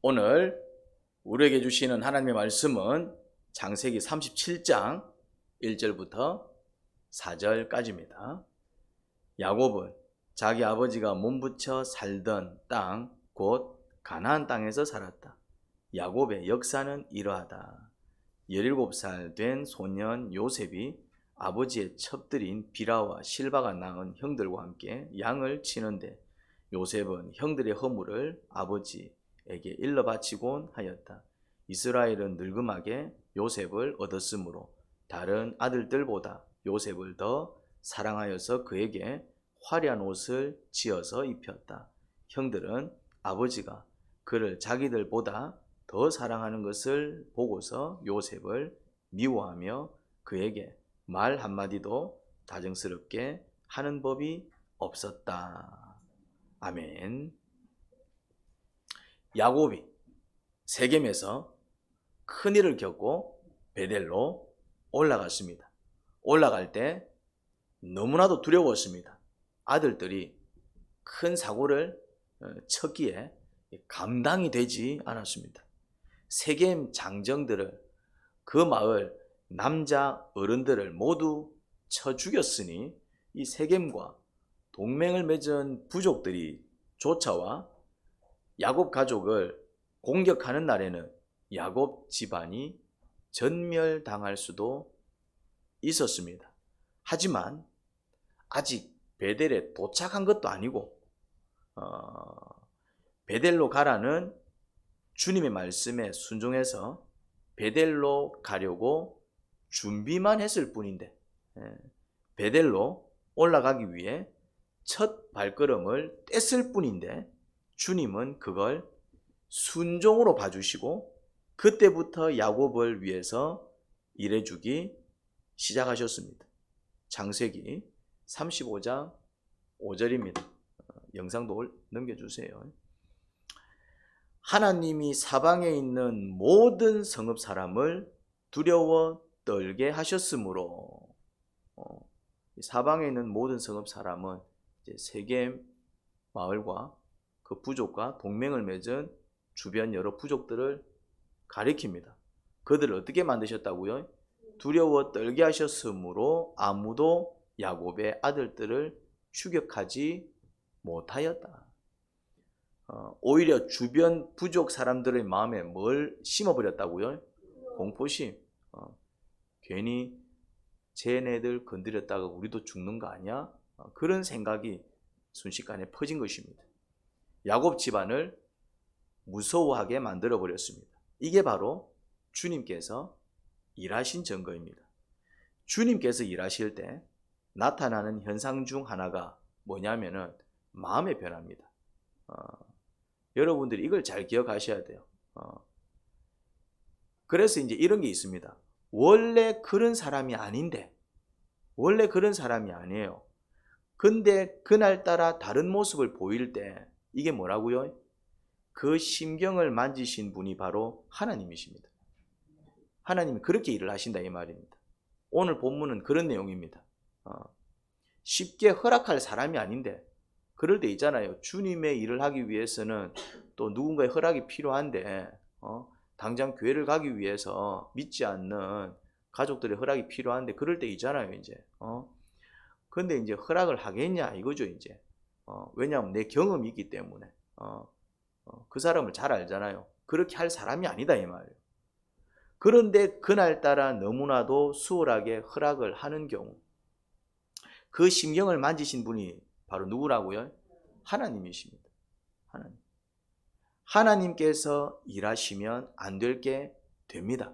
오늘 우리에게 주시는 하나님의 말씀은 창세기 37장 1절부터 4절까지입니다. 야곱은 자기 아버지가 몸부쳐 살던 땅, 곧 가나안 땅에서 살았다. 야곱의 역사는 이러하다. 17살 된 소년 요셉이 아버지의 첩들인 비라와 실바가 낳은 형들과 함께 양을 치는데 요셉은 형들의 허물을 아버지에게 일러 바치곤 하였다. 이스라엘은 늙음하게 요셉을 얻었으므로 다른 아들들보다 요셉을 더 사랑하여서 그에게 화려한 옷을 지어서 입혔다. 형들은 아버지가 그를 자기들보다 더 사랑하는 것을 보고서 요셉을 미워하며 그에게 말 한마디도 다정스럽게 하는 법이 없었다. 아멘. 야곱이 세겜에서 큰일을 겪고 베델로 올라갔습니다. 올라갈 때 너무나도 두려웠습니다. 아들들이 큰 사고를 쳤기에 감당이 되지 않았습니다. 세겜 장정들을, 그 마을 남자 어른들을 모두 쳐 죽였으니 이 세겜과 동맹을 맺은 부족들이 쫓아와 야곱 가족을 공격하는 날에는 야곱 집안이 전멸당할 수도 있었습니다. 하지만 아직 베델에 도착한 것도 아니고 베델로 가라는 주님의 말씀에 순종해서 베델로 가려고 준비만 했을 뿐인데, 베델로 올라가기 위해 첫 발걸음을 뗐을 뿐인데 주님은 그걸 순종으로 봐주시고 그때부터 야곱을 위해서 일해주기 시작하셨습니다. 창세기 35장 5절입니다. 영상도 넘겨주세요. 하나님이 사방에 있는 모든 성읍 사람을 두려워 떨게 하셨으므로, 사방에 있는 모든 성읍 사람은 세겜 마을과 그 부족과 동맹을 맺은 주변 여러 부족들을 가리킵니다. 그들을 어떻게 만드셨다고요? 두려워 떨게 하셨으므로 아무도 야곱의 아들들을 추격하지 못하였다. 오히려 주변 부족 사람들의 마음에 뭘 심어버렸다고요? 공포심. 괜히 쟤네들 건드렸다가 우리도 죽는 거 아니야? 그런 생각이 순식간에 퍼진 것입니다. 야곱 집안을 무서워하게 만들어버렸습니다. 이게 바로 주님께서 일하신 증거입니다. 주님께서 일하실 때 나타나는 현상 중 하나가 뭐냐면은 마음의 변화입니다. 여러분들이 이걸 잘 기억하셔야 돼요. 그래서 이제 이런 게 있습니다. 원래 그런 사람이 아닌데, 원래 그런 사람이 아니에요. 근데 그날따라 다른 모습을 보일 때 이게 뭐라고요? 그 심경을 만지신 분이 바로 하나님이십니다. 하나님이 그렇게 일을 하신다 이 말입니다. 오늘 본문은 그런 내용입니다. 쉽게 허락할 사람이 아닌데, 그럴 때 있잖아요. 주님의 일을 하기 위해서는 또 누군가의 허락이 필요한데, 당장 교회를 가기 위해서 믿지 않는 가족들의 허락이 필요한데, 그럴 때 있잖아요, 이제. 근데 이제 허락을 하겠냐 이거죠, 이제. 왜냐하면 내 경험이 있기 때문에. 그 사람을 잘 알잖아요. 그렇게 할 사람이 아니다 이 말이에요. 그런데 그날따라 너무나도 수월하게 허락을 하는 경우, 그 심경을 만지신 분이 바로 누구라고요? 하나님이십니다. 하나님. 하나님께서 일하시면 안 될 게 됩니다.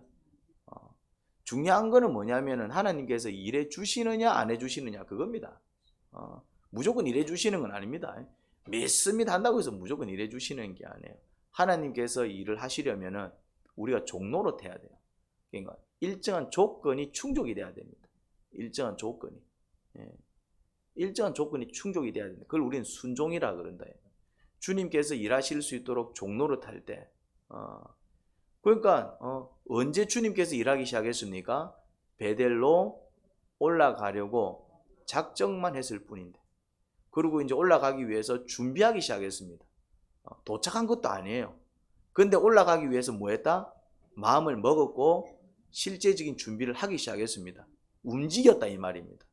중요한 거는 뭐냐면은 하나님께서 일해 주시느냐 안 해 주시느냐 그겁니다. 무조건 일해 주시는 건 아닙니다. 믿습니다 한다고 해서 무조건 일해 주시는 게 아니에요. 하나님께서 일을 하시려면은 우리가 종로로 돼야 돼요. 그러니까 일정한 조건이 충족이 돼야 됩니다. 일정한 조건이. 일정한 조건이 충족이 돼야 됩니다. 그걸 우리는 순종이라 그런다. 주님께서 일하실 수 있도록 종로를 탈 때, 그러니까 언제 주님께서 일하기 시작했습니까? 베델로 올라가려고 작정만 했을 뿐인데, 그리고 이제 올라가기 위해서 준비하기 시작했습니다. 도착한 것도 아니에요. 근데 올라가기 위해서 뭐 했다? 마음을 먹었고 실제적인 준비를 하기 시작했습니다. 움직였다 이 말입니다.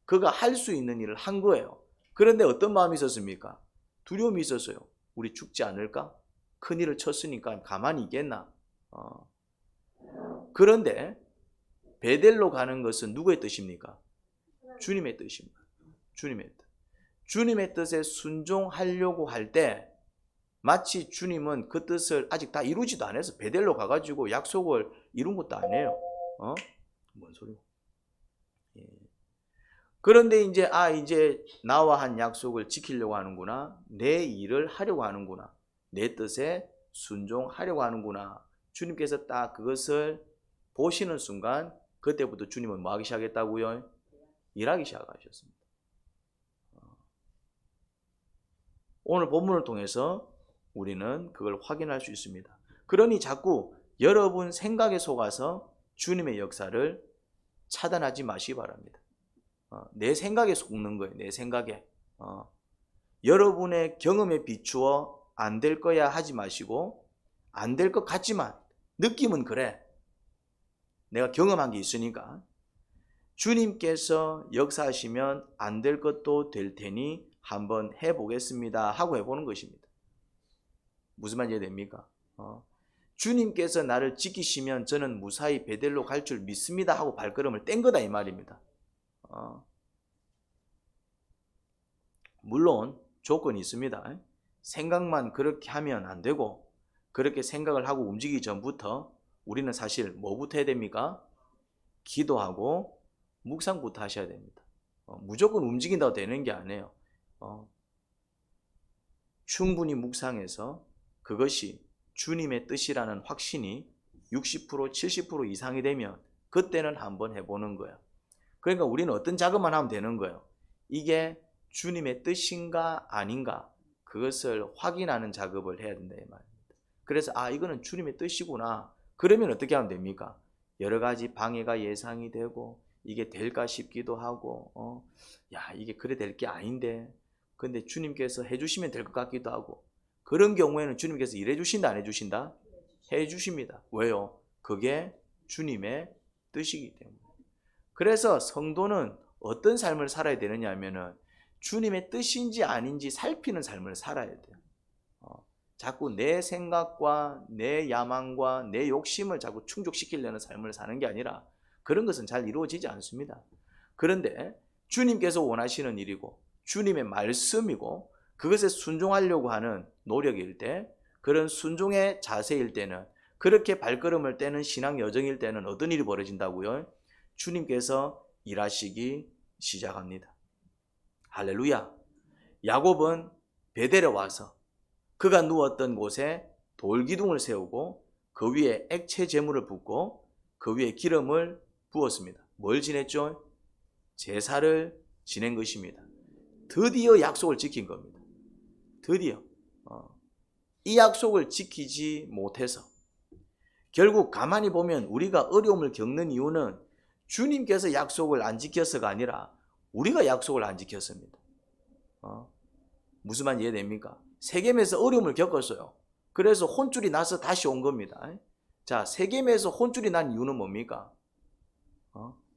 그가 할 수 있는 일을 한 거예요. 그런데 어떤 마음이 있었습니까? 두려움이 있었어요. 우리 죽지 않을까? 큰일을 쳤으니까 가만히 있겠나? 그런데 베델로 가는 것은 누구의 뜻입니까? 주님의 뜻입니다. 주님의 뜻. 주님의 뜻에 순종하려고 할 때 마치 주님은 그 뜻을 아직 다 이루지도 않아서 베델로 가가지고 약속을 이룬 것도 아니에요. 뭔 소리야? 예. 그런데 이제 이제 나와 한 약속을 지키려고 하는구나. 내 일을 하려고 하는구나. 내 뜻에 순종하려고 하는구나. 주님께서 딱 그것을 보시는 순간 그때부터 주님은 뭐 하기 시작했다고요? 일하기 시작하셨습니다. 오늘 본문을 통해서 우리는 그걸 확인할 수 있습니다. 그러니 자꾸 여러분 생각에 속아서 주님의 역사를 차단하지 마시기 바랍니다. 내 생각에 속는 거예요. 내 생각에. 여러분의 경험에 비추어 안 될 거야 하지 마시고 안 될 것 같지만 느낌은 그래. 내가 경험한 게 있으니까. 주님께서 역사하시면 안 될 것도 될 테니 한번 해보겠습니다 하고 해보는 것입니다. 무슨 말인지 이해됩니까? 주님께서 나를 지키시면 저는 무사히 베델로 갈 줄 믿습니다 하고 발걸음을 뗀 거다 이 말입니다. 물론 조건이 있습니다. 생각만 그렇게 하면 안 되고 그렇게 생각을 하고 움직이기 전부터 우리는 사실 뭐부터 해야 됩니까? 기도하고 묵상부터 하셔야 됩니다. 무조건 움직인다고 되는 게 아니에요. 충분히 묵상해서 그것이 주님의 뜻이라는 확신이 60% 70% 이상이 되면 그때는 한번 해보는 거예요. 그러니까 우리는 어떤 작업만 하면 되는 거예요. 이게 주님의 뜻인가 아닌가 그것을 확인하는 작업을 해야 된다 이 말입니다. 그래서 이거는 주님의 뜻이구나. 그러면 어떻게 하면 됩니까? 여러 가지 방해가 예상이 되고 이게 될까 싶기도 하고 이게 그래 될 게 아닌데 근데 주님께서 해주시면 될 것 같기도 하고 그런 경우에는 주님께서 일해 주신다 안 해주신다? 해주십니다. 왜요? 그게 주님의 뜻이기 때문에. 그래서 성도는 어떤 삶을 살아야 되느냐 하면은 주님의 뜻인지 아닌지 살피는 삶을 살아야 돼요. 자꾸 내 생각과 내 야망과 내 욕심을 자꾸 충족시키려는 삶을 사는 게 아니라 그런 것은 잘 이루어지지 않습니다. 그런데 주님께서 원하시는 일이고 주님의 말씀이고 그것에 순종하려고 하는 노력일 때 그런 순종의 자세일 때는 그렇게 발걸음을 떼는 신앙 여정일 때는 어떤 일이 벌어진다고요? 주님께서 일하시기 시작합니다. 할렐루야. 야곱은 베델에 와서 그가 누웠던 곳에 돌기둥을 세우고 그 위에 액체 제물을 붓고 그 위에 기름을 부었습니다. 뭘 지냈죠? 제사를 지낸 것입니다. 드디어 약속을 지킨 겁니다. 드디어 이 약속을 지키지 못해서 결국 가만히 보면 우리가 어려움을 겪는 이유는 주님께서 약속을 안 지켜서가 아니라 우리가 약속을 안 지켰습니다. 무슨 말인지 이해됩니까? 세겜에서 어려움을 겪었어요. 그래서 혼쭐이 나서 다시 온 겁니다. 자, 세겜에서 혼쭐이 난 이유는 뭡니까?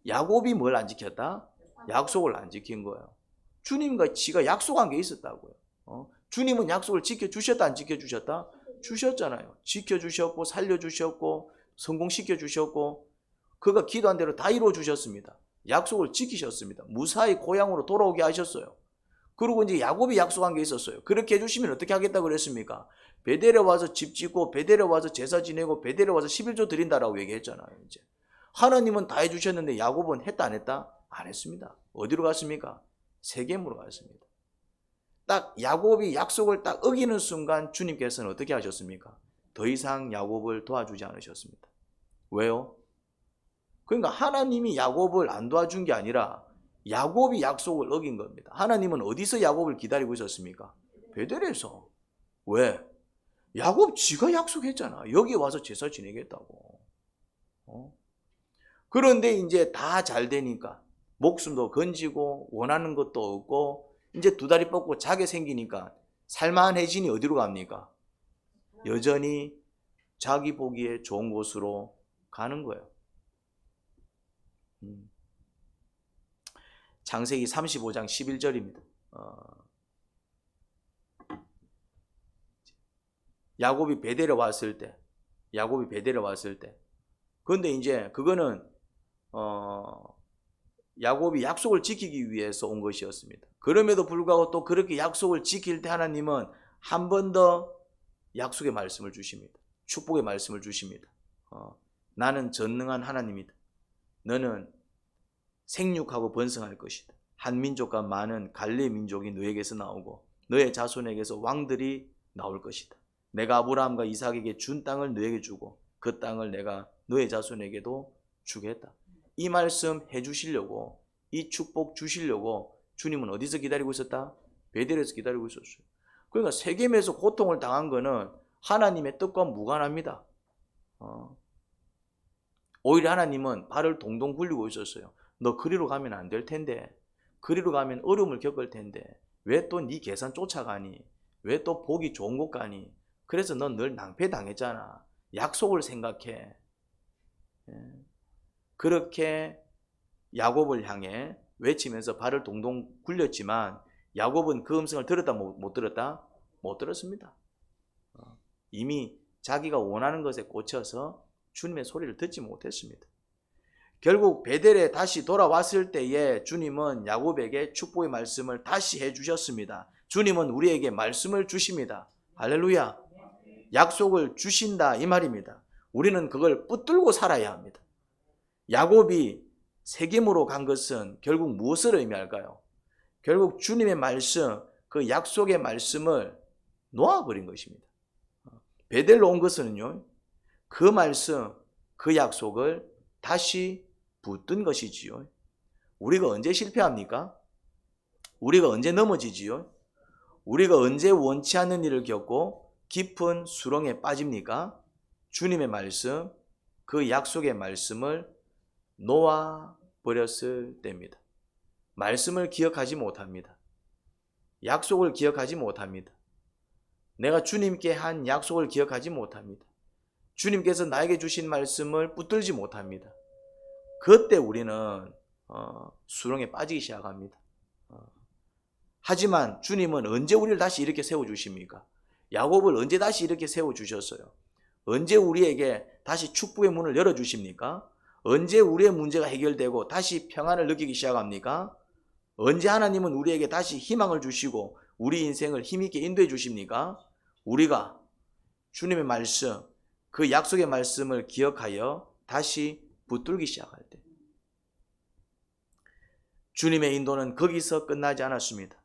야곱이 뭘 안 지켰다? 약속을 안 지킨 거예요. 주님과 지가 약속한 게 있었다고요. 주님은 약속을 지켜주셨다 안 지켜주셨다? 주셨잖아요. 지켜주셨고 살려주셨고 성공시켜주셨고 그가 기도한 대로 다 이루어주셨습니다. 약속을 지키셨습니다. 무사히 고향으로 돌아오게 하셨어요. 그리고 이제 야곱이 약속한 게 있었어요. 그렇게 해주시면 어떻게 하겠다고 그랬습니까? 베델에 와서 집 짓고 베델에 와서 제사 지내고 베델에 와서 11조 드린다라고 얘기했잖아요. 이제 하나님은 다 해주셨는데 야곱은 했다 안 했다? 안 했습니다. 어디로 갔습니까? 세겜으로 갔습니다. 딱 야곱이 약속을 딱 어기는 순간 주님께서는 어떻게 하셨습니까? 더 이상 야곱을 도와주지 않으셨습니다. 왜요? 그러니까 하나님이 야곱을 안 도와준 게 아니라 야곱이 약속을 어긴 겁니다. 하나님은 어디서 야곱을 기다리고 있었습니까? 베델에서. 왜? 야곱 지가 약속했잖아. 여기 와서 제사 지내겠다고. 그런데 이제 다 잘 되니까 목숨도 건지고 원하는 것도 얻고 이제 두 다리 뻗고 자게 생기니까 살만해지니 어디로 갑니까? 여전히 자기 보기에 좋은 곳으로 가는 거예요. 창세기 35장 11절입니다. 야곱이 베델에 왔을 때, 그런데 이제 그거는 야곱이 약속을 지키기 위해서 온 것이었습니다. 그럼에도 불구하고 또 그렇게 약속을 지킬 때 하나님은 한 번 더 약속의 말씀을 주십니다. 축복의 말씀을 주십니다. 나는 전능한 하나님이다. 너는 생육하고 번성할 것이다. 한 민족과 많은 갈릴리 민족이 너에게서 나오고 너의 자손에게서 왕들이 나올 것이다. 내가 아브라함과 이삭에게 준 땅을 너에게 주고 그 땅을 내가 너의 자손에게도 주겠다. 이 말씀 해주시려고, 이 축복 주시려고 주님은 어디서 기다리고 있었다? 베델에서 기다리고 있었어요. 그러니까 세겜에서 고통을 당한 거는 하나님의 뜻과 무관합니다. 오히려 하나님은 발을 동동 굴리고 있었어요. 너 그리로 가면 안 될 텐데, 그리로 가면 어려움을 겪을 텐데 왜 또 네 계산 쫓아가니? 왜 또 보기 좋은 곳 가니? 그래서 넌 늘 낭패당했잖아. 약속을 생각해. 그렇게 야곱을 향해 외치면서 발을 동동 굴렸지만 야곱은 그 음성을 들었다 못 들었다? 못 들었습니다. 이미 자기가 원하는 것에 꽂혀서 주님의 소리를 듣지 못했습니다. 결국 베델에 다시 돌아왔을 때에 주님은 야곱에게 축복의 말씀을 다시 해주셨습니다. 주님은 우리에게 말씀을 주십니다. 할렐루야. 약속을 주신다 이 말입니다. 우리는 그걸 붙들고 살아야 합니다. 야곱이 세겜으로 간 것은 결국 무엇을 의미할까요? 결국 주님의 말씀, 그 약속의 말씀을 놓아버린 것입니다. 베델로 온 것은요, 그 말씀, 그 약속을 다시 붙든 것이지요. 우리가 언제 실패합니까? 우리가 언제 넘어지지요? 우리가 언제 원치 않는 일을 겪고 깊은 수렁에 빠집니까? 주님의 말씀, 그 약속의 말씀을 놓아버렸을 때입니다. 말씀을 기억하지 못합니다. 약속을 기억하지 못합니다. 내가 주님께 한 약속을 기억하지 못합니다. 주님께서 나에게 주신 말씀을 붙들지 못합니다. 그때 우리는 수렁에 빠지기 시작합니다. 하지만 주님은 언제 우리를 다시 이렇게 세워주십니까? 야곱을 언제 다시 이렇게 세워주셨어요? 언제 우리에게 다시 축복의 문을 열어주십니까? 언제 우리의 문제가 해결되고 다시 평안을 느끼기 시작합니까? 언제 하나님은 우리에게 다시 희망을 주시고 우리 인생을 힘있게 인도해 주십니까? 우리가 주님의 말씀, 그 약속의 말씀을 기억하여 다시 붙들기 시작할 때, 주님의 인도는 거기서 끝나지 않았습니다.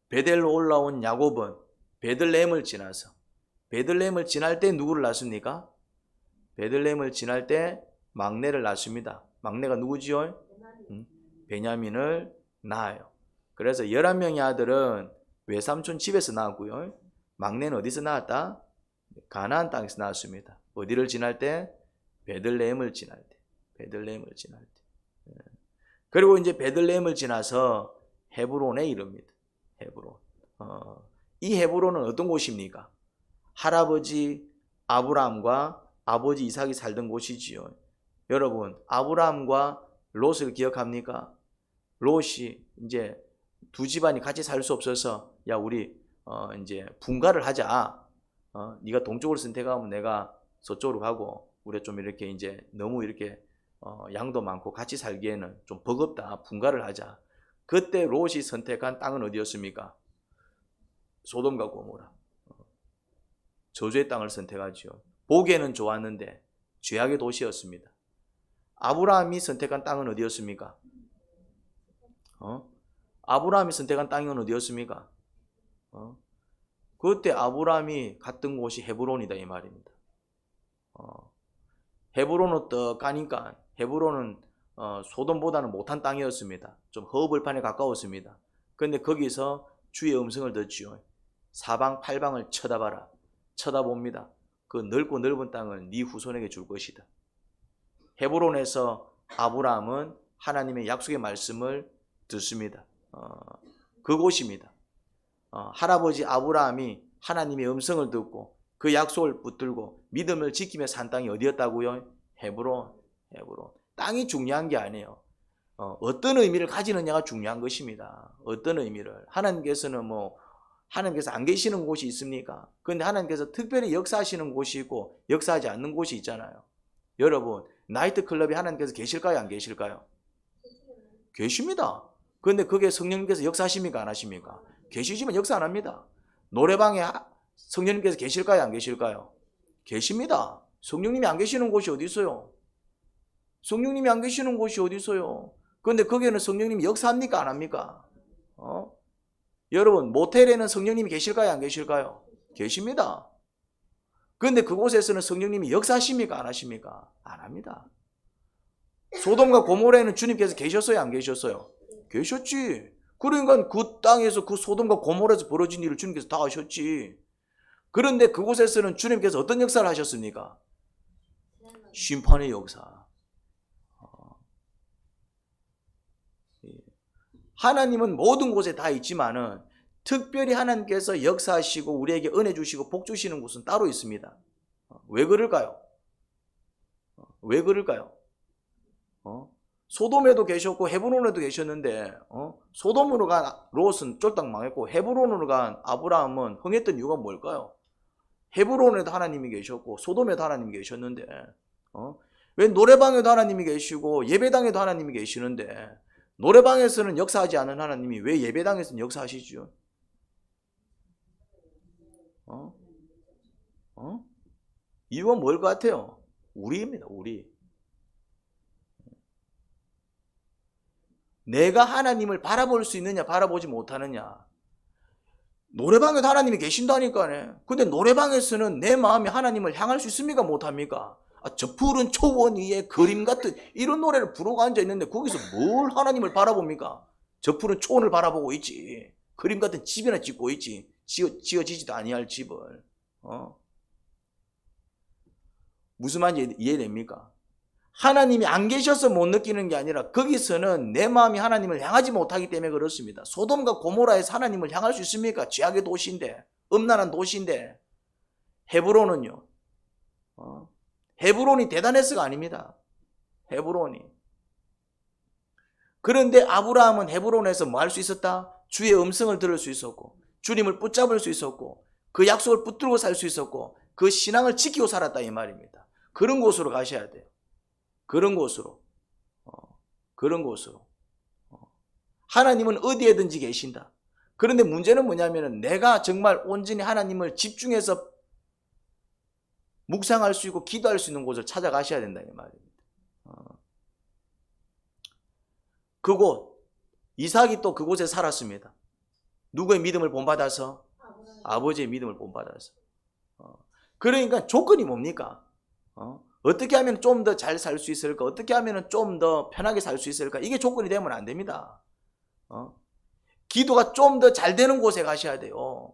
베델로 올라온 야곱은 베들레헴을 지나서, 베들레헴을 지날 때 누구를 낳습니까? 베들레헴을 지날 때 막내를 낳습니다. 막내가 누구지요? 베냐민을 낳아요. 그래서 11명의 아들은 외삼촌 집에서 낳았고요. 막내는 어디서 낳았다? 가나안 땅에서 낳았습니다. 어디를 지날 때? 베들레헴을 지날 때. 베들레헴을 지날 때. 그리고 이제 베들레헴을 지나서 헤브론에 이릅니다. 헤브론. 이 헤브론은 어떤 곳입니까? 할아버지 아브라함과 아버지 이삭이 살던 곳이지요. 여러분, 아브라함과 롯을 기억합니까? 롯이 이제 두 집안이 같이 살 수 없어서 야 우리 이제 분가를 하자. 네가 동쪽을 선택하면 내가 서쪽으로 가고 우리 좀 이렇게 이제 너무 이렇게 양도 많고 같이 살기에는 좀 버겁다. 분가를 하자. 그때 롯이 선택한 땅은 어디였습니까? 소돔과 고모라. 저주의 땅을 선택하지요. 보기에는 좋았는데 죄악의 도시였습니다. 아브라함이 선택한 땅은 어디였습니까? 아브라함이 선택한 땅은 어디였습니까? 그때 아브라함이 갔던 곳이 헤브론이다 이 말입니다. 헤브론은 떡하니까 헤브론은 소돔보다는 못한 땅이었습니다. 좀 허허벌판에 가까웠습니다. 그런데 거기서 주의 음성을 듣지요. 사방 팔방을 쳐다봐라. 쳐다봅니다. 그 넓고 넓은 땅을 네 후손에게 줄 것이다. 헤브론에서 아브라함은 하나님의 약속의 말씀을 듣습니다. 그곳입니다. 할아버지 아브라함이 하나님의 음성을 듣고 그 약속을 붙들고 믿음을 지키며 산 땅이 어디였다고요? 헤브론. 땅이 중요한 게 아니에요. 어떤 의미를 가지느냐가 중요한 것입니다. 어떤 의미를. 하나님께서는 하나님께서 안 계시는 곳이 있습니까? 그런데 하나님께서 특별히 역사하시는 곳이 있고 역사하지 않는 곳이 있잖아요. 여러분, 나이트클럽에 하나님께서 계실까요? 안 계실까요? 계십니다. 그런데 그게 성령님께서 역사하십니까? 안 하십니까? 계시지만 역사 안 합니다. 노래방에 성령님께서 계실까요? 안 계실까요? 계십니다. 성령님이 안 계시는 곳이 어디 있어요? 성령님이 안 계시는 곳이 어디 있어요? 그런데 거기에는 성령님이 역사합니까? 안 합니까? 여러분, 모텔에는 성령님이 계실까요? 안 계실까요? 계십니다. 그런데 그곳에서는 성령님이 역사하십니까? 안 하십니까? 안 합니다. 소돔과 고모라에는 주님께서 계셨어요? 안 계셨어요? 계셨지. 그러니까 그 땅에서 그 소돔과 고모라에서 벌어진 일을 주님께서 다 하셨지. 그런데 그곳에서는 주님께서 어떤 역사를 하셨습니까? 심판의 역사. 하나님은 모든 곳에 다 있지만은 특별히 하나님께서 역사하시고 우리에게 은혜 주시고 복 주시는 곳은 따로 있습니다. 왜 그럴까요? 왜 그럴까요? 소돔에도 계셨고 헤브론에도 계셨는데 소돔으로 간 롯은 쫄딱 망했고 헤브론으로 간 아브라함은 흥했던 이유가 뭘까요? 헤브론에도 하나님이 계셨고 소돔에도 하나님이 계셨는데 왜 노래방에도 하나님이 계시고 예배당에도 하나님이 계시는데 노래방에서는 역사하지 않은 하나님이 왜 예배당에서는 역사하시죠? 이유가 뭘 것 같아요? 우리입니다. 우리. 내가 하나님을 바라볼 수 있느냐 바라보지 못하느냐. 노래방에도 하나님이 계신다니까요. 근데 노래방에서는 내 마음이 하나님을 향할 수 있습니까? 못합니까? 저 푸른 초원 위에 그림 같은 이런 노래를 부르고 앉아있는데 거기서 뭘 하나님을 바라봅니까? 저 푸른 초원을 바라보고 있지. 그림 같은 집이나 짓고 있지. 지어지지도 아니할 집을. 무슨 말인지 이해됩니까? 하나님이 안 계셔서 못 느끼는 게 아니라 거기서는 내 마음이 하나님을 향하지 못하기 때문에 그렇습니다. 소돔과 고모라에서 하나님을 향할 수 있습니까? 죄악의 도시인데, 음란한 도시인데. 헤브론은요. 헤브론이 대단해서가 아닙니다. 헤브론이. 그런데 아브라함은 헤브론에서 뭐 할 수 있었다? 주의 음성을 들을 수 있었고 주님을 붙잡을 수 있었고 그 약속을 붙들고 살 수 있었고 그 신앙을 지키고 살았다 이 말입니다. 그런 곳으로 가셔야 돼요. 그런 곳으로. 그런 곳으로. 하나님은 어디에든지 계신다. 그런데 문제는 뭐냐면 내가 정말 온전히 하나님을 집중해서 묵상할 수 있고 기도할 수 있는 곳을 찾아가셔야 된다 이 말입니다. 그곳 이삭이 또 그곳에 살았습니다. 누구의 믿음을 본받아서? 아버지의 믿음을 본받아서. 그러니까 조건이 뭡니까? 어떻게 하면 좀 더 잘 살 수 있을까? 어떻게 하면 좀 더 편하게 살 수 있을까? 이게 조건이 되면 안 됩니다. 기도가 좀 더 잘 되는 곳에 가셔야 돼요.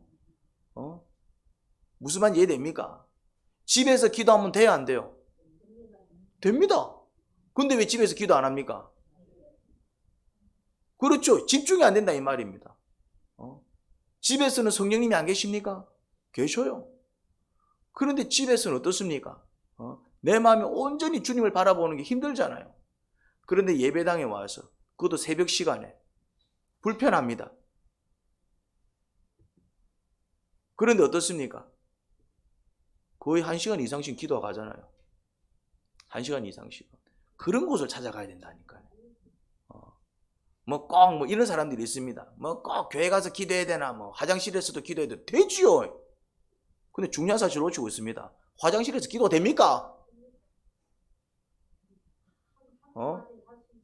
무슨 말인지 이해됩니까? 집에서 기도하면 돼요, 안 돼요? 됩니다. 근데 왜 집에서 기도 안 합니까? 그렇죠. 집중이 안 된다 이 말입니다. 집에서는 성령님이 안 계십니까? 계셔요. 그런데 집에서는 어떻습니까? 내 마음이 온전히 주님을 바라보는 게 힘들잖아요. 그런데 예배당에 와서 그것도 새벽 시간에 불편합니다. 그런데 어떻습니까? 거의 1시간 이상씩 기도가 가잖아요. 1시간 이상씩. 그런 곳을 찾아가야 된다니까요. 꼭 이런 사람들이 있습니다. 꼭 교회 가서 기도해야 되나, 화장실에서도 기도해야 돼. 되지요. 근데 중요한 사실 놓치고 있습니다. 화장실에서 기도가 됩니까?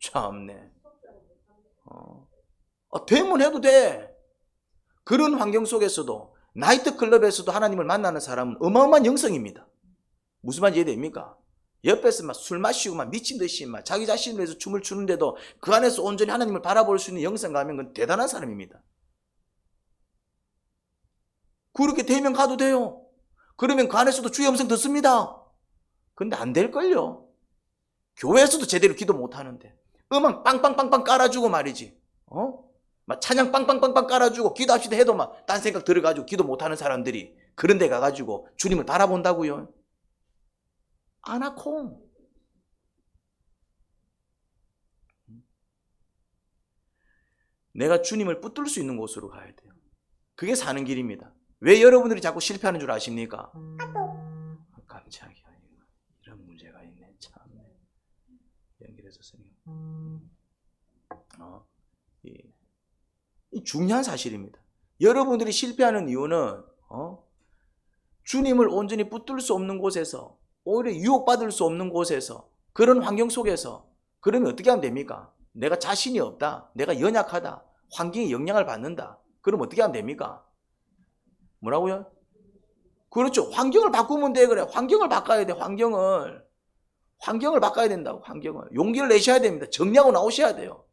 참네. 되면 해도 돼. 그런 환경 속에서도 나이트클럽에서도 하나님을 만나는 사람은 어마어마한 영성입니다. 무슨 말인지 이해됩니까? 옆에서 막 술 마시고 막 미친 듯이 막 자기 자신을 위해서 춤을 추는데도 그 안에서 온전히 하나님을 바라볼 수 있는 영성 가면 그건 대단한 사람입니다. 그렇게 되면 가도 돼요. 그러면 그 안에서도 주의 음성 듣습니다. 근데 안 될걸요. 교회에서도 제대로 기도 못하는데 음악 빵빵빵빵 깔아주고 말이지. 막 찬양 빵빵빵빵 깔아주고 기도합시다 해도 막 딴 생각 들어가지고 기도 못하는 사람들이 그런 데 가가지고 주님을 바라본다고요? 아나콩. 내가 주님을 붙들 수 있는 곳으로 가야 돼요. 그게 사는 길입니다. 왜 여러분들이 자꾸 실패하는 줄 아십니까? 깜짝이야. 이런 문제가 있네. 참. 연결해서 선생님. 이 중요한 사실입니다. 여러분들이 실패하는 이유는 주님을 온전히 붙들 수 없는 곳에서, 오히려 유혹받을 수 없는 곳에서, 그런 환경 속에서, 그러면 어떻게 하면 됩니까? 내가 자신이 없다, 내가 연약하다, 환경에 영향을 받는다, 그럼 어떻게 하면 됩니까? 뭐라고요? 그렇죠. 환경을 바꾸면 돼. 그래. 환경을 바꿔야 돼. 환경을 바꿔야 된다고. 환경을 용기를 내셔야 됩니다. 정리하고 나오셔야 돼요.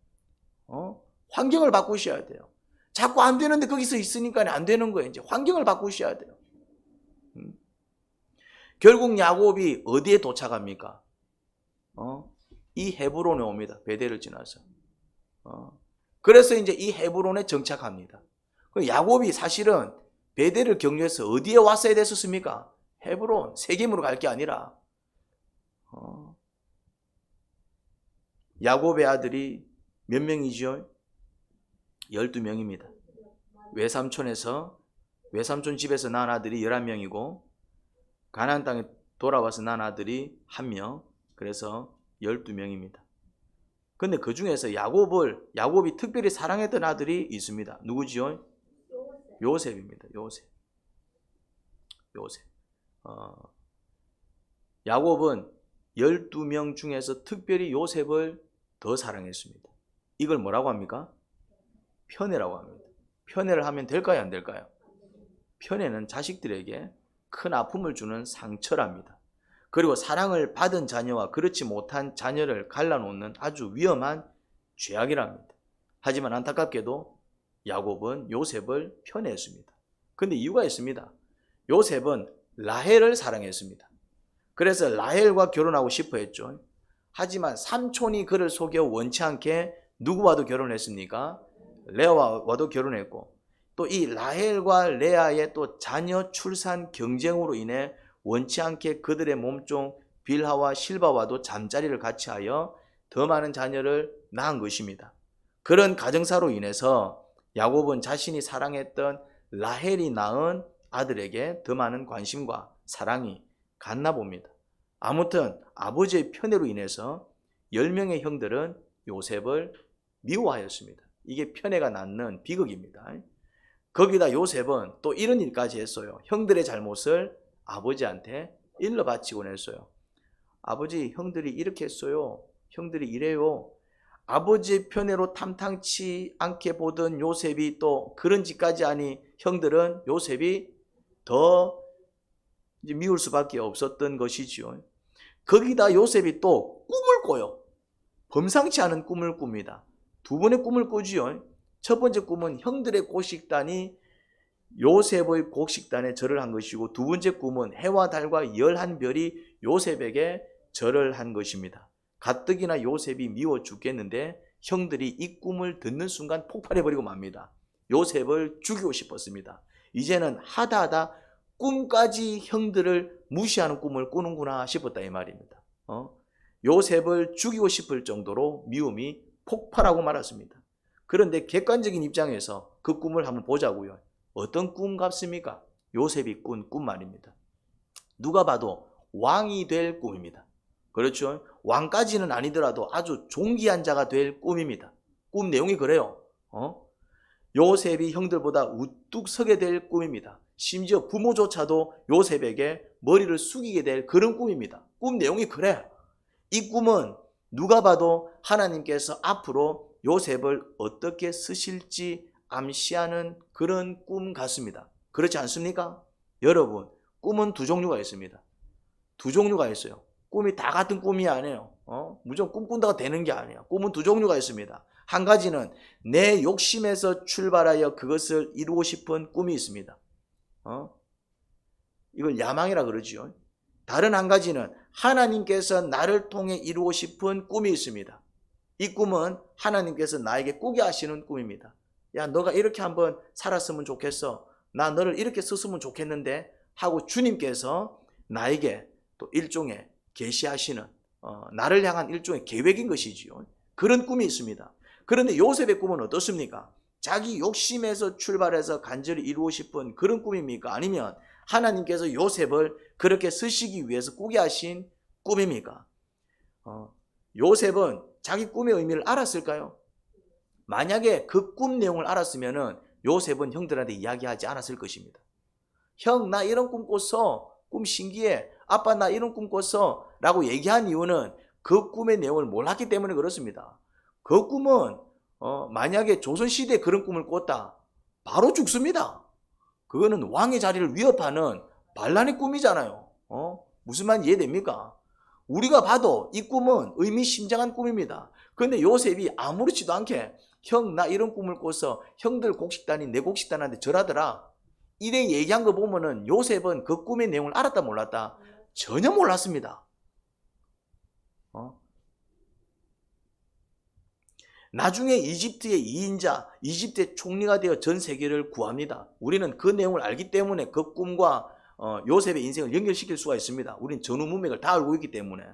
환경을 바꾸셔야 돼요. 자꾸 안 되는데 거기서 있으니까 안 되는 거예요. 이제 환경을 바꾸셔야 돼요. 결국 야곱이 어디에 도착합니까? 이 헤브론에 옵니다. 베델을 지나서. 그래서 이제 이 헤브론에 정착합니다. 야곱이 사실은 베델을 경유해서 어디에 왔어야 됐었습니까? 헤브론, 세겜으로 갈 게 아니라. 야곱의 아들이 몇 명이죠? 12명입니다. 외삼촌 집에서 낳은 아들이 11명이고 가나안 땅에 돌아와서 낳은 아들이 1명, 그래서 12명입니다. 근데 그 중에서 야곱이 특별히 사랑했던 아들이 있습니다. 누구지요? 요셉입니다. 요셉. 야곱은 12명 중에서 특별히 요셉을 더 사랑했습니다. 이걸 뭐라고 합니까? 편애라고 합니다. 편애를 하면 될까요? 안 될까요? 편애는 자식들에게 큰 아픔을 주는 상처랍니다. 그리고 사랑을 받은 자녀와 그렇지 못한 자녀를 갈라놓는 아주 위험한 죄악이랍니다. 하지만 안타깝게도 야곱은 요셉을 편애했습니다. 그런데 이유가 있습니다. 요셉은 라헬을 사랑했습니다. 그래서 라헬과 결혼하고 싶어 했죠. 하지만 삼촌이 그를 속여 원치 않게 누구와도 결혼했습니까? 레아와도 결혼했고, 또 이 라헬과 레아의 또 자녀 출산 경쟁으로 인해 원치 않게 그들의 몸종 빌하와 실바와도 잠자리를 같이 하여 더 많은 자녀를 낳은 것입니다. 그런 가정사로 인해서 야곱은 자신이 사랑했던 라헬이 낳은 아들에게 더 많은 관심과 사랑이 갔나 봅니다. 아무튼 아버지의 편애로 인해서 10명의 형들은 요셉을 미워하였습니다. 이게 편애가 낳는 비극입니다. 거기다 요셉은 또 이런 일까지 했어요. 형들의 잘못을 아버지한테 일러 바치곤 했어요. 아버지, 형들이 이렇게 했어요. 형들이 이래요. 아버지의 편애로 탐탁치 않게 보던 요셉이 또 그런 짓까지 하니 형들은 요셉이 더 미울 수밖에 없었던 것이지요. 거기다 요셉이 또 꿈을 꿔요. 범상치 않은 꿈을 꿉니다. 두 번의 꿈을 꾸지요. 첫 번째 꿈은 형들의 곡식단이 요셉의 곡식단에 절을 한 것이고, 두 번째 꿈은 해와 달과 11별이 요셉에게 절을 한 것입니다. 가뜩이나 요셉이 미워 죽겠는데 형들이 이 꿈을 듣는 순간 폭발해버리고 맙니다. 요셉을 죽이고 싶었습니다. 이제는 하다 꿈까지 형들을 무시하는 꿈을 꾸는구나 싶었다 이 말입니다. 요셉을 죽이고 싶을 정도로 미움이 폭발하고 말았습니다. 그런데 객관적인 입장에서 그 꿈을 한번 보자고요. 어떤 꿈 같습니까? 요셉이 꾼 꿈 말입니다. 누가 봐도 왕이 될 꿈입니다. 그렇죠? 왕까지는 아니더라도 아주 존귀한 자가 될 꿈입니다. 꿈 내용이 그래요. 요셉이 형들보다 우뚝 서게 될 꿈입니다. 심지어 부모조차도 요셉에게 머리를 숙이게 될 그런 꿈입니다. 꿈 내용이 그래. 이 꿈은 누가 봐도 하나님께서 앞으로 요셉을 어떻게 쓰실지 암시하는 그런 꿈 같습니다. 그렇지 않습니까? 여러분, 꿈은 두 종류가 있습니다. 두 종류가 있어요. 꿈이 다 같은 꿈이 아니에요. 무조건 꿈꾼다고 되는 게 아니에요. 꿈은 두 종류가 있습니다. 한 가지는 내 욕심에서 출발하여 그것을 이루고 싶은 꿈이 있습니다. 이걸 야망이라 그러죠. 다른 한 가지는 하나님께서 나를 통해 이루고 싶은 꿈이 있습니다. 이 꿈은 하나님께서 나에게 꾸게 하시는 꿈입니다. 야, 너가 이렇게 한번 살았으면 좋겠어. 나 너를 이렇게 썼으면 좋겠는데 하고 주님께서 나에게 또 일종의 계시하시는 나를 향한 일종의 계획인 것이지요. 그런 꿈이 있습니다. 그런데 요셉의 꿈은 어떻습니까? 자기 욕심에서 출발해서 간절히 이루고 싶은 그런 꿈입니까? 아니면 하나님께서 요셉을 그렇게 쓰시기 위해서 꾸게 하신 꿈입니까? 요셉은 자기 꿈의 의미를 알았을까요? 만약에 그 꿈 내용을 알았으면 요셉은 형들한테 이야기하지 않았을 것입니다. 형, 나 이런 꿈 꿨어. 꿈 신기해. 아빠, 나 이런 꿈 꿨어. 라고 얘기한 이유는 그 꿈의 내용을 몰랐기 때문에 그렇습니다. 그 꿈은 만약에 조선시대에 그런 꿈을 꿨다, 바로 죽습니다. 그거는 왕의 자리를 위협하는 반란의 꿈이잖아요. 무슨 말인지 이해됩니까? 우리가 봐도 이 꿈은 의미심장한 꿈입니다. 그런데 요셉이 아무렇지도 않게 형, 나 이런 꿈을 꿔서 형들 곡식단이 내 곡식단한테 절하더라, 이래 얘기한 거 보면은 요셉은 그 꿈의 내용을 알았다 몰랐다? 전혀 몰랐습니다. 나중에 이집트의 2인자, 이집트의 총리가 되어 전 세계를 구합니다. 우리는 그 내용을 알기 때문에 그 꿈과 요셉의 인생을 연결시킬 수가 있습니다. 우리는 전후 문맥을 다 알고 있기 때문에.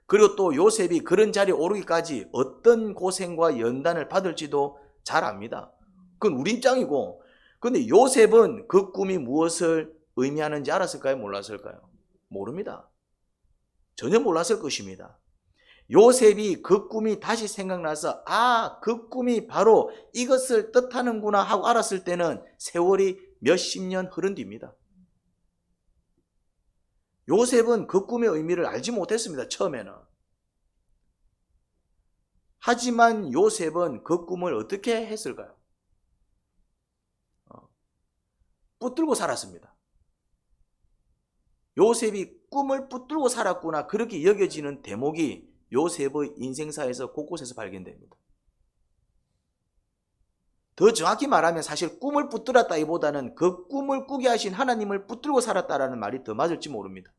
그리고 또 요셉이 그런 자리에 오르기까지 어떤 고생과 연단을 받을지도 잘 압니다. 그건 우리 입장이고, 근데 요셉은 그 꿈이 무엇을 의미하는지 알았을까요? 몰랐을까요? 모릅니다. 전혀 몰랐을 것입니다. 요셉이 그 꿈이 다시 생각나서 그 꿈이 바로 이것을 뜻하는구나 하고 알았을 때는 세월이 몇십 년 흐른 뒤입니다. 요셉은 그 꿈의 의미를 알지 못했습니다. 처음에는. 하지만 요셉은 그 꿈을 어떻게 했을까요? 붙들고 살았습니다. 요셉이 꿈을 붙들고 살았구나, 그렇게 여겨지는 대목이 요셉의 인생사에서 곳곳에서 발견됩니다. 더 정확히 말하면 사실 꿈을 붙들었다기보다는 그 꿈을 꾸게 하신 하나님을 붙들고 살았다라는 말이 더 맞을지 모릅니다.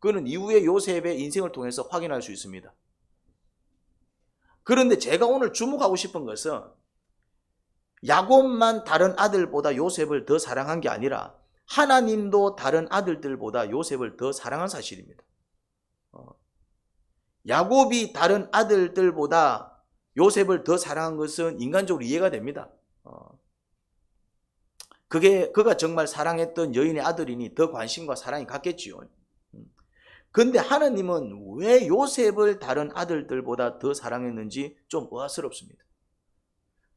그거는 이후에 요셉의 인생을 통해서 확인할 수 있습니다. 그런데 제가 오늘 주목하고 싶은 것은 야곱만 다른 아들보다 요셉을 더 사랑한 게 아니라 하나님도 다른 아들들보다 요셉을 더 사랑한 사실입니다. 야곱이 다른 아들들보다 요셉을 더 사랑한 것은 인간적으로 이해가 됩니다. 그가 정말 사랑했던 여인의 아들이니 더 관심과 사랑이 갔겠지요. 그런데 하나님은 왜 요셉을 다른 아들들보다 더 사랑했는지 좀 의아스럽습니다.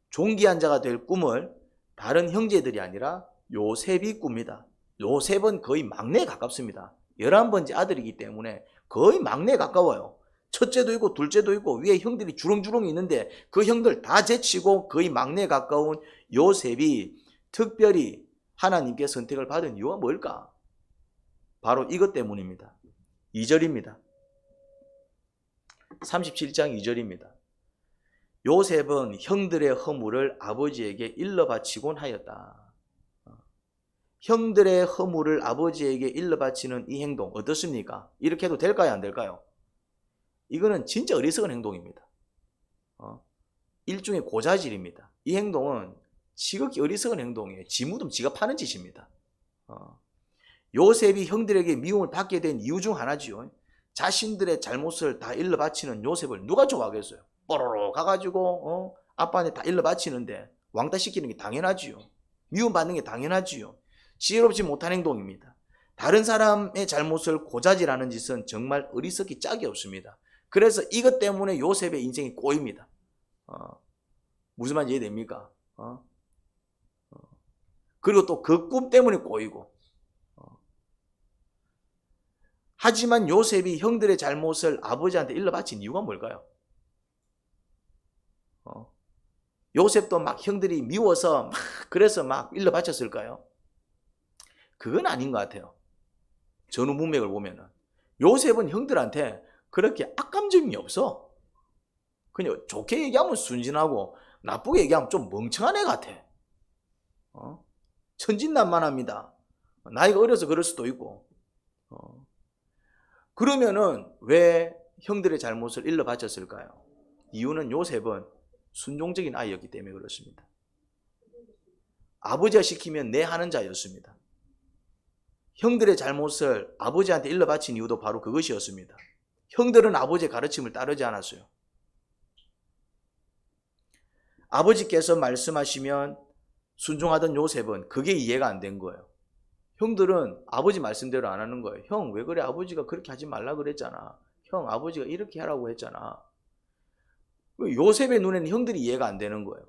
존귀한 자가 될 꿈을 다른 형제들이 아니라 요셉이 꿉니다. 요셉은 거의 막내에 가깝습니다. 11번째 아들이기 때문에 거의 막내에 가까워요. 첫째도 있고 둘째도 있고 위에 형들이 주렁주렁 있는데 그 형들 다 제치고 거의 막내에 가까운 요셉이 특별히 하나님께 선택을 받은 이유가 뭘까? 바로 이것 때문입니다. 2절입니다. 37장 2절입니다. 요셉은 형들의 허물을 아버지에게 일러 바치곤 하였다. 형들의 허물을 아버지에게 일러 바치는 이 행동 어떻습니까? 이렇게 해도 될까요? 안 될까요? 이거는 진짜 어리석은 행동입니다. 일종의 고자질입니다. 이 행동은 지극히 어리석은 행동이에요. 지 무덤 지가 파는 짓입니다. 요셉이 형들에게 미움을 받게 된 이유 중 하나지요. 자신들의 잘못을 다 일러 바치는 요셉을 누가 좋아하겠어요? 뽀로로 가가지고 아빠한테 다 일러 바치는데 왕따 시키는 게 당연하지요. 미움받는 게 당연하지요. 지혜롭지 못한 행동입니다. 다른 사람의 잘못을 고자질하는 짓은 정말 어리석기 짝이 없습니다. 그래서 이것 때문에 요셉의 인생이 꼬입니다. 무슨 말인지 이해됩니까? 그리고 또 그 꿈 때문에 꼬이고. 하지만 요셉이 형들의 잘못을 아버지한테 일러 바친 이유가 뭘까요? 요셉도 막 형들이 미워서 그래서 막 일러 바쳤을까요? 그건 아닌 것 같아요. 전후 문맥을 보면은 요셉은 형들한테 그렇게 악감정이 없어. 그냥 좋게 얘기하면 순진하고 나쁘게 얘기하면 좀 멍청한 애 같아. 천진난만합니다. 나이가 어려서 그럴 수도 있고. 그러면은 왜 형들의 잘못을 일러 바쳤을까요? 이유는 요셉은 순종적인 아이였기 때문에 그렇습니다. 아버지가 시키면 내 하는 자였습니다. 형들의 잘못을 아버지한테 일러 바친 이유도 바로 그것이었습니다. 형들은 아버지의 가르침을 따르지 않았어요. 아버지께서 말씀하시면 순종하던 요셉은 그게 이해가 안 된 거예요. 형들은 아버지 말씀대로 안 하는 거예요. 형, 왜 그래? 아버지가 그렇게 하지 말라 그랬잖아. 형, 아버지가 이렇게 하라고 했잖아. 요셉의 눈에는 형들이 이해가 안 되는 거예요.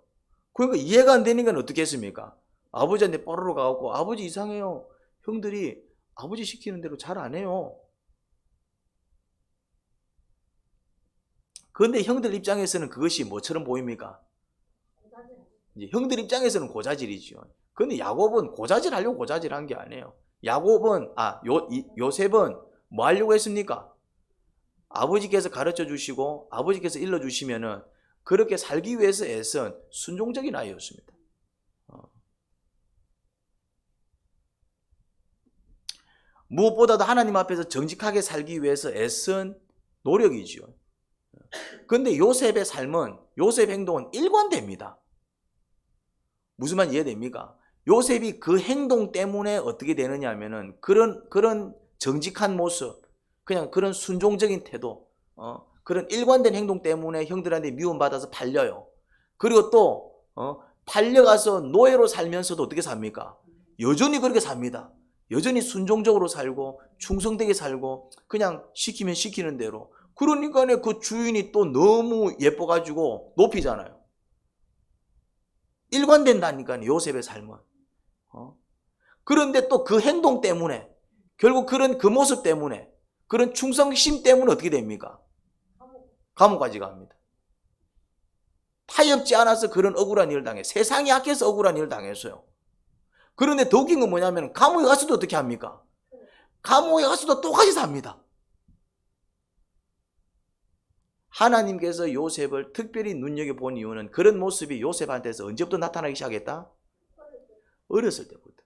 그러니까 이해가 안 되니까 어떻게 했습니까? 아버지한테 뽀로로 가갖고 아버지 이상해요. 형들이 아버지 시키는 대로 잘 안 해요. 그런데 형들 입장에서는 그것이 뭐처럼 보입니까? 이제 형들 입장에서는 고자질이죠. 그런데 야곱은 고자질 하려고 고자질한 게 아니에요. 요셉은 뭐 하려고 했습니까? 아버지께서 가르쳐 주시고 아버지께서 일러 주시면은 그렇게 살기 위해서 애쓴 순종적인 아이였습니다. 무엇보다도 하나님 앞에서 정직하게 살기 위해서 애쓴 노력이지요. 그런데 요셉의 삶은, 요셉 행동은 일관됩니다. 무슨 말 이해됩니까? 요셉이 그 행동 때문에 어떻게 되느냐 하면은 그런 정직한 모습, 그냥 그런 순종적인 태도, 그런 일관된 행동 때문에 형들한테 미움받아서 팔려요. 그리고 또 팔려가서 노예로 살면서도 어떻게 삽니까? 여전히 그렇게 삽니다. 여전히 순종적으로 살고 충성되게 살고 그냥 시키면 시키는 대로. 그러니까 그 주인이 또 너무 예뻐가지고 높이잖아요. 일관된다니까요, 요셉의 삶은. 그런데 또 그 행동 때문에, 결국 그 모습 때문에, 그런 충성심 때문에 어떻게 됩니까? 감옥까지 갑니다. 타협지 않아서 그런 억울한 일을 당해. 세상이 악해서 억울한 일을 당했어요. 그런데 더 웃긴 건 뭐냐면 감옥에 가서도 어떻게 합니까? 감옥에 가서도 똑같이 삽니다. 하나님께서 요셉을 특별히 눈여겨본 이유는 그런 모습이 요셉한테서 언제부터 나타나기 시작했다? 어렸을 때부터.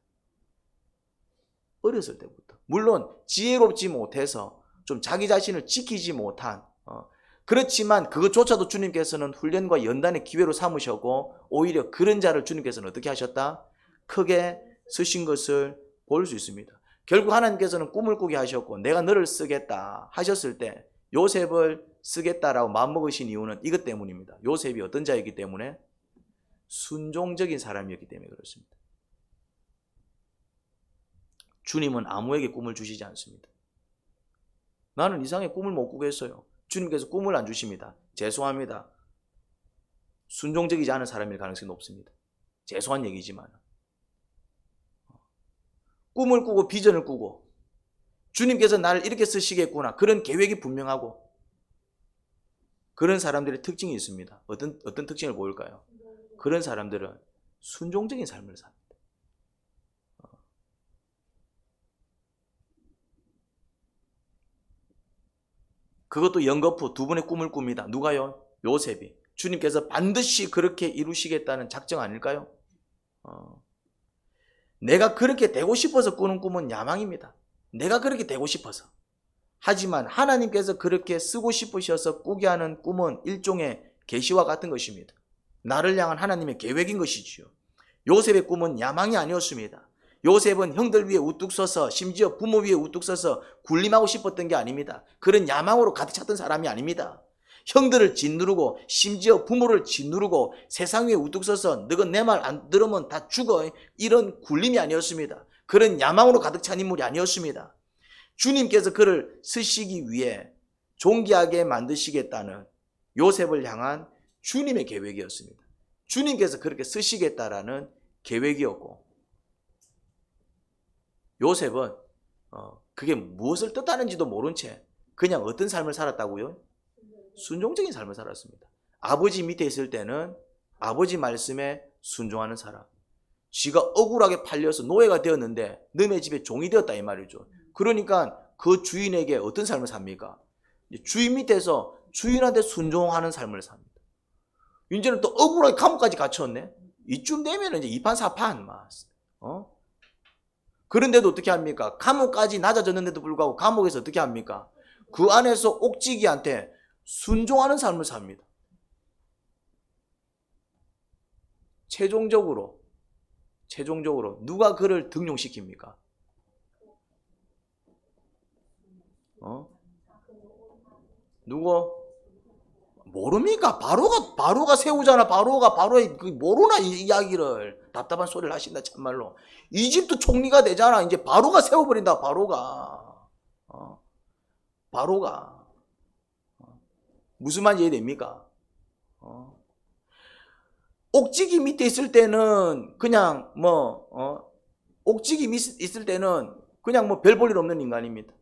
어렸을 때부터. 물론 지혜롭지 못해서 좀 자기 자신을 지키지 못한, 그렇지만 그것조차도 주님께서는 훈련과 연단의 기회로 삼으셨고 오히려 그런 자를 주님께서는 어떻게 하셨다? 크게 쓰신 것을 볼 수 있습니다. 결국 하나님께서는 꿈을 꾸게 하셨고 내가 너를 쓰겠다 하셨을 때 요셉을 쓰겠다라고 마음먹으신 이유는 이것 때문입니다. 요셉이 어떤 자이기 때문에? 순종적인 사람이었기 때문에 그렇습니다. 주님은 아무에게 꿈을 주시지 않습니다. 나는 이상의 꿈을 못 꾸겠어요. 주님께서 꿈을 안 주십니다. 죄송합니다. 순종적이지 않은 사람일 가능성이 높습니다. 죄송한 얘기지만 꿈을 꾸고 비전을 꾸고 주님께서 나를 이렇게 쓰시겠구나 그런 계획이 분명하고 그런 사람들의 특징이 있습니다. 어떤 특징을 보일까요? 그런 사람들은 순종적인 삶을 삽니다. 그것도 연거푸 두 분의 꿈을 꿉니다. 누가요? 요셉이. 주님께서 반드시 그렇게 이루시겠다는 작정 아닐까요? 내가 그렇게 되고 싶어서 꾸는 꿈은 야망입니다. 내가 그렇게 되고 싶어서. 하지만 하나님께서 그렇게 쓰고 싶으셔서 꾸게 하는 꿈은 일종의 계시와 같은 것입니다. 나를 향한 하나님의 계획인 것이지요. 요셉의 꿈은 야망이 아니었습니다. 요셉은 형들 위에 우뚝 서서 심지어 부모 위에 우뚝 서서 군림하고 싶었던 게 아닙니다. 그런 야망으로 가득 찼던 사람이 아닙니다. 형들을 짓누르고 심지어 부모를 짓누르고 세상 위에 우뚝 서서 너가 내 말 안 들으면 다 죽어 이런 굴림이 아니었습니다. 그런 야망으로 가득 찬 인물이 아니었습니다. 주님께서 그를 쓰시기 위해 존귀하게 만드시겠다는 요셉을 향한 주님의 계획이었습니다. 주님께서 그렇게 쓰시겠다라는 계획이었고 요셉은 그게 무엇을 뜻하는지도 모른 채 그냥 어떤 삶을 살았다고요? 순종적인 삶을 살았습니다. 아버지 밑에 있을 때는 아버지 말씀에 순종하는 사람. 지가 억울하게 팔려서 노예가 되었는데 너네 집에 종이 되었다 이 말이죠. 그러니까 그 주인에게 어떤 삶을 삽니까? 주인 밑에서 주인한테 순종하는 삶을 삽니다. 이제는 또 억울하게 감옥까지 갇혔네. 이쯤 되면 이제 이판사판 막. 그런데도 어떻게 합니까? 감옥까지 낮아졌는데도 불구하고 감옥에서 어떻게 합니까? 그 안에서 옥지기한테 순종하는 삶을 삽니다. 최종적으로 최종적으로 누가 그를 등용시킵니까? 누구? 모릅니까? 바로가 세우잖아. 바로의 모르나 이 이야기를. 답답한 소리를 하신다 참말로. 이집트 총리가 되잖아. 이제 바로가 세워버린다. 바로가 무슨 말인지 이해됩니까? 옥지기 밑에 있을 때는 그냥 옥지기 밑에 있을 때는 그냥 별 볼 일 없는 인간입니다.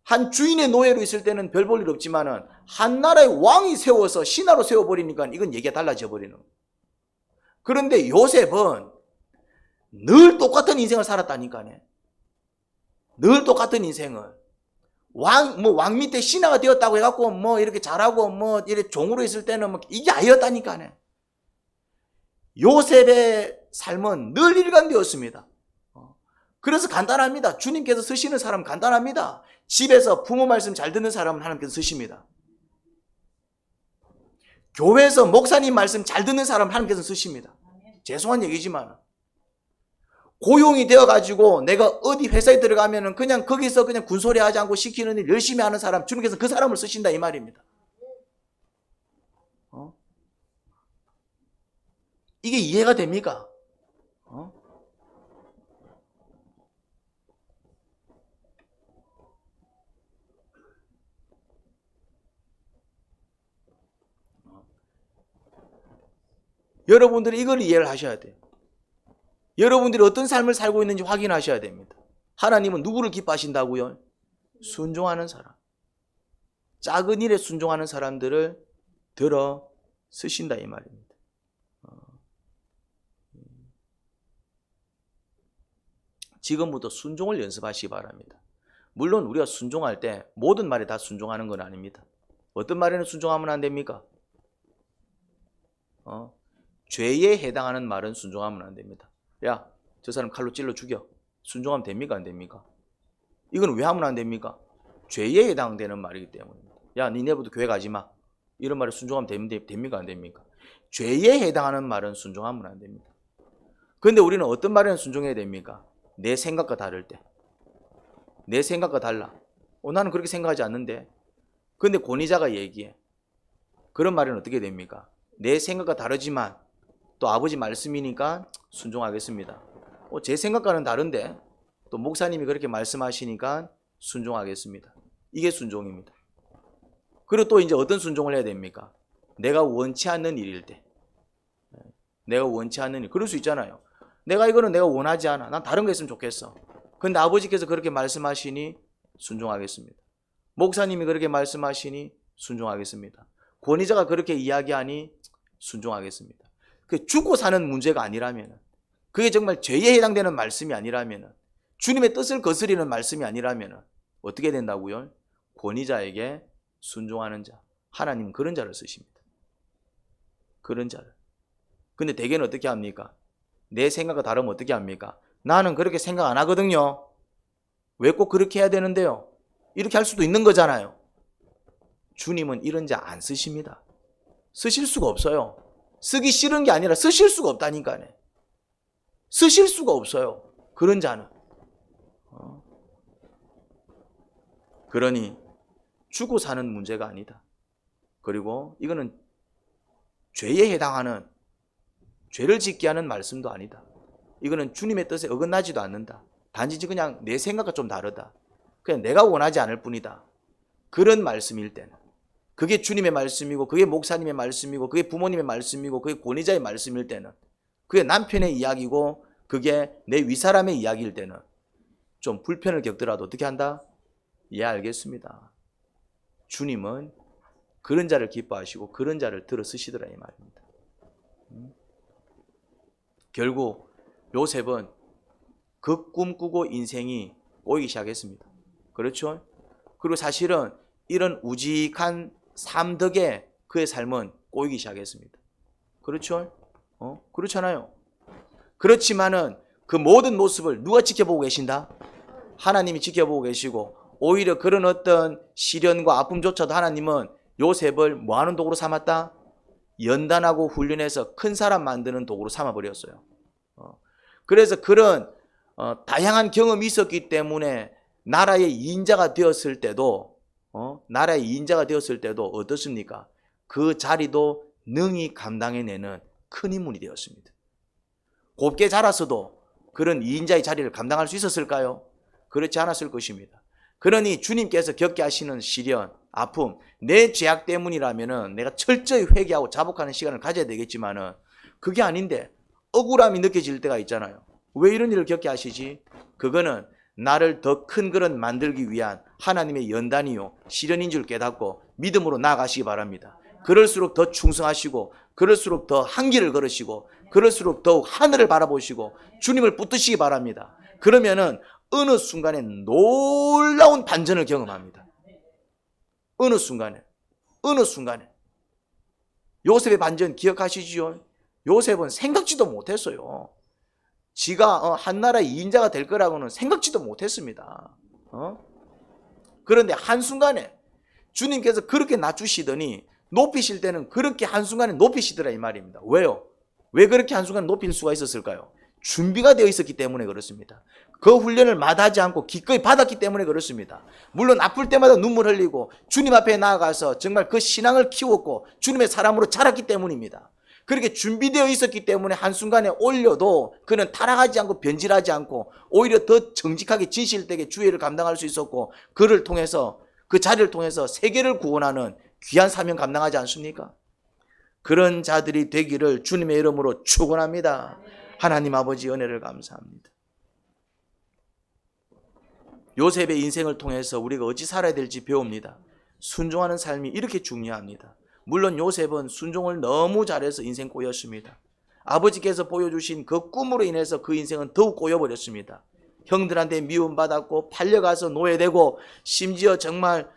한 주인의 노예로 있을 때는 별 볼 일 없지만은 한 나라의 왕이 세워서 신하로 세워버리니까 이건 얘기가 달라져 버리는 거예요. 그런데 요셉은 늘 똑같은 인생을 살았다니까요. 늘 똑같은 인생을. 왕 밑에 신하가 되었다고 해갖고 이렇게 잘하고 이렇게 종으로 있을 때는 이게 아니었다니까요. 요셉의 삶은 늘 일관되었습니다. 그래서 간단합니다. 주님께서 쓰시는 사람 간단합니다. 집에서 부모 말씀 잘 듣는 사람은 하나님께서 쓰십니다. 교회에서 목사님 말씀 잘 듣는 사람은 하나님께서 쓰십니다. 죄송한 얘기지만 고용이 되어가지고 내가 어디 회사에 들어가면은 그냥 거기서 그냥 군소리 하지 않고 시키는 일 열심히 하는 사람, 주님께서 그 사람을 쓰신다 이 말입니다. 이게 이해가 됩니까? 여러분들이 이걸 이해를 하셔야 돼요. 여러분들이 어떤 삶을 살고 있는지 확인하셔야 됩니다. 하나님은 누구를 기뻐하신다고요? 순종하는 사람. 작은 일에 순종하는 사람들을 들어 쓰신다 이 말입니다. 지금부터 순종을 연습하시기 바랍니다. 물론 우리가 순종할 때 모든 말에 다 순종하는 건 아닙니다. 어떤 말에는 순종하면 안 됩니까? 죄에 해당하는 말은 순종하면 안 됩니다. 야, 저 사람 칼로 찔러 죽여. 순종하면 됩니까? 안 됩니까? 이건 왜 하면 안 됩니까? 죄에 해당되는 말이기 때문입니다. 야, 니네부터 교회 가지 마. 이런 말에 순종하면 됩니까? 안 됩니까? 죄에 해당하는 말은 순종하면 안 됩니다. 그런데 우리는 어떤 말에는 순종해야 됩니까? 내 생각과 다를 때. 내 생각과 달라. 나는 그렇게 생각하지 않는데. 그런데 권위자가 얘기해. 그런 말은 어떻게 됩니까? 내 생각과 다르지만 또 아버지 말씀이니까 순종하겠습니다. 제 생각과는 다른데 또 목사님이 그렇게 말씀하시니까 순종하겠습니다. 이게 순종입니다. 그리고 또 이제 어떤 순종을 해야 됩니까? 내가 원치 않는 일일 때. 내가 원치 않는 일. 그럴 수 있잖아요. 이거는 내가 원하지 않아. 난 다른 거 했으면 좋겠어. 근데 아버지께서 그렇게 말씀하시니 순종하겠습니다. 목사님이 그렇게 말씀하시니 순종하겠습니다. 권위자가 그렇게 이야기하니 순종하겠습니다. 그 죽고 사는 문제가 아니라면, 그게 정말 죄에 해당되는 말씀이 아니라면, 주님의 뜻을 거스리는 말씀이 아니라면 어떻게 된다고요? 권위자에게 순종하는 자. 하나님은 그런 자를 쓰십니다. 그런 자를. 근데 대개는 어떻게 합니까? 내 생각과 다르면 어떻게 합니까? 나는 그렇게 생각 안 하거든요. 왜 꼭 그렇게 해야 되는데요? 이렇게 할 수도 있는 거잖아요. 주님은 이런 자 안 쓰십니다. 쓰실 수가 없어요. 쓰기 싫은 게 아니라 쓰실 수가 없다니까요. 쓰실 수가 없어요. 그런 자는. 그러니 죽고 사는 문제가 아니다. 그리고 이거는 죄에 해당하는, 죄를 짓게 하는 말씀도 아니다. 이거는 주님의 뜻에 어긋나지도 않는다. 단지 그냥 내 생각과 좀 다르다. 그냥 내가 원하지 않을 뿐이다. 그런 말씀일 때는, 그게 주님의 말씀이고, 그게 목사님의 말씀이고, 그게 부모님의 말씀이고, 그게 권위자의 말씀일 때는, 그게 남편의 이야기고, 그게 내 윗사람의 이야기일 때는 좀 불편을 겪더라도 어떻게 한다? 예, 알겠습니다. 주님은 그런 자를 기뻐하시고 그런 자를 들어 쓰시더라 이 말입니다. 결국 요셉은 그 꿈꾸고 인생이 꼬이기 시작했습니다. 그렇죠? 그리고 사실은 이런 우직한 삶 덕에 그의 삶은 꼬이기 시작했습니다. 그렇죠? 그렇잖아요. 그렇지만은 그 모든 모습을 누가 지켜보고 계신다? 하나님이 지켜보고 계시고, 오히려 그런 어떤 시련과 아픔조차도 하나님은 요셉을 뭐하는 도구로 삼았다? 연단하고 훈련해서 큰 사람 만드는 도구로 삼아버렸어요. 그래서 그런 다양한 경험이 있었기 때문에 나라의 2인자가 되었을 때도 어떻습니까? 그 자리도 능히 감당해내는 큰 인물이 되었습니다. 곱게 자랐어도 그런 2인자의 자리를 감당할 수 있었을까요? 그렇지 않았을 것입니다. 그러니 주님께서 겪게 하시는 시련, 아픔, 내 죄악 때문이라면 내가 철저히 회개하고 자복하는 시간을 가져야 되겠지만은 그게 아닌데 억울함이 느껴질 때가 있잖아요. 왜 이런 일을 겪게 하시지? 그거는 나를 더 큰 그런 만들기 위한 하나님의 연단이요 시련인 줄 깨닫고 믿음으로 나아가시기 바랍니다. 그럴수록 더 충성하시고 그럴수록 더 한길을 걸으시고 그럴수록 더욱 하늘을 바라보시고 주님을 붙드시기 바랍니다. 그러면은 어느 순간에 놀라운 반전을 경험합니다. 어느 순간에 요셉의 반전 기억하시지요? 요셉은 생각지도 못했어요. 지가 한나라의 2인자가 될 거라고는 생각지도 못했습니다. 그런데 한순간에 주님께서 그렇게 낮추시더니 높이실 때는 그렇게 한순간에 높이시더라 이 말입니다. 왜요? 왜 그렇게 한순간에 높일 수가 있었을까요? 준비가 되어 있었기 때문에 그렇습니다. 그 훈련을 마다하지 않고 기꺼이 받았기 때문에 그렇습니다. 물론 아플 때마다 눈물 흘리고 주님 앞에 나아가서 정말 그 신앙을 키웠고 주님의 사람으로 자랐기 때문입니다. 그렇게 준비되어 있었기 때문에 한순간에 올려도 그는 타락하지 않고 변질하지 않고 오히려 더 정직하게 진실되게 주의를 감당할 수 있었고 그를 통해서 그 자리를 통해서 세계를 구원하는 귀한 사명 감당하지 않습니까? 그런 자들이 되기를 주님의 이름으로 축원합니다. 하나님 아버지 은혜를 감사합니다. 요셉의 인생을 통해서 우리가 어찌 살아야 될지 배웁니다. 순종하는 삶이 이렇게 중요합니다. 물론 요셉은 순종을 너무 잘해서 인생 꼬였습니다. 아버지께서 보여주신 그 꿈으로 인해서 그 인생은 더욱 꼬여버렸습니다. 형들한테 미움받았고 팔려가서 노예되고 심지어 정말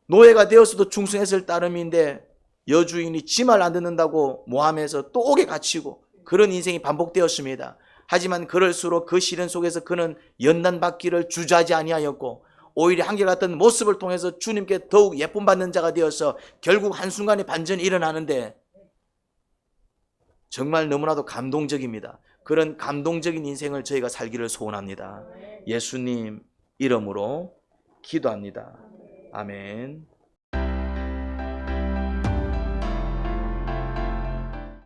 노예가 되었어도 충성했을 따름인데 여주인이 지 말 안 듣는다고 모함해서 또 옥에 갇히고 그런 인생이 반복되었습니다. 하지만 그럴수록 그 시련 속에서 그는 연단받기를 주저하지 아니하였고 오히려 한결같은 모습을 통해서 주님께 더욱 예쁨받는 자가 되어서 결국 한순간에 반전이 일어나는데 정말 너무나도 감동적입니다. 그런 감동적인 인생을 저희가 살기를 소원합니다. 예수님 이름으로 기도합니다. 아멘.